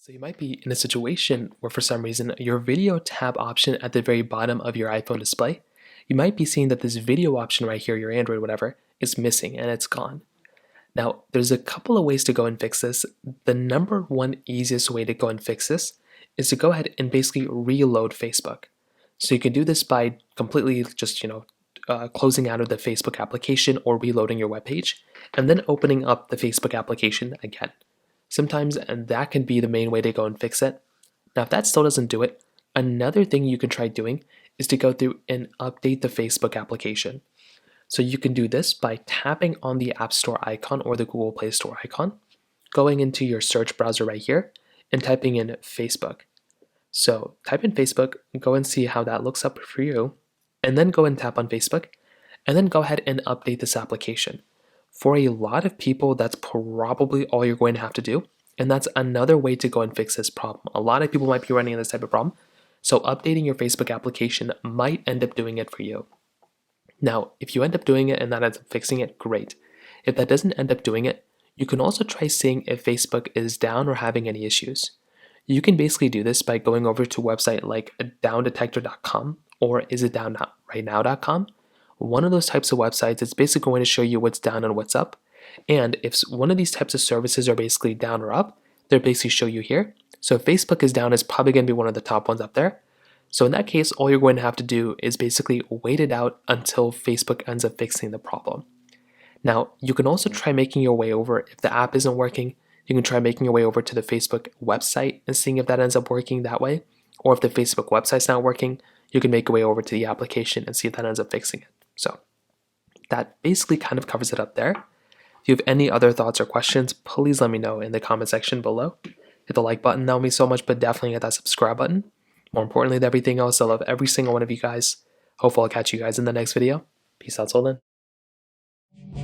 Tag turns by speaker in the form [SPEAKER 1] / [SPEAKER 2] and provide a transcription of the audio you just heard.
[SPEAKER 1] So you might be in a situation where for some reason your video tab option at the very bottom of your iPhone display, you might be seeing that this video option right here, your Android, whatever, is missing and it's gone. Now, there's a couple of ways to go and fix this. The number one easiest way to go and fix this is to go ahead and basically reload Facebook. So you can do this by completely just, closing out of the Facebook application or reloading your web page and then opening up the Facebook application again. Sometimes that can be the main way to go and fix it. Now, if that still doesn't do it, another thing you can try doing is to go through and update the Facebook application. So you can do this by tapping on the App Store icon or the Google Play Store icon, going into your search browser right here, and typing in Facebook. So type in Facebook, go and see how that looks up for you, and then go and tap on Facebook, and then go ahead and update this application. For a lot of people, that's probably all you're going to have to do, and that's another way to go and fix this problem. A lot of people might be running into this type of problem, so updating your Facebook application might end up doing it for you. Now, if you end up doing it and that ends up fixing it, great. If that doesn't end up doing it, you can also try seeing if Facebook is down or having any issues. You can basically do this by going over to a website like downdetector.com or isitdownrightnow.com. One of those types of websites is basically going to show you what's down and what's up. And if one of these types of services are basically down or up, they'll basically show you here. So if Facebook is down, it's probably going to be one of the top ones up there. So in that case, all you're going to have to do is basically wait it out until Facebook ends up fixing the problem. Now, you can also try making your way over, if the app isn't working, you can try making your way over to the Facebook website and seeing if that ends up working that way. Or if the Facebook website's not working, you can make your way over to the application and see if that ends up fixing it. So that basically kind of covers it up there. If you have any other thoughts or questions, please let me know in the comment section below. Hit the like button, that would mean so much, but definitely hit that subscribe button. More importantly than everything else, I love every single one of you guys. Hopefully I'll catch you guys in the next video. Peace out till then.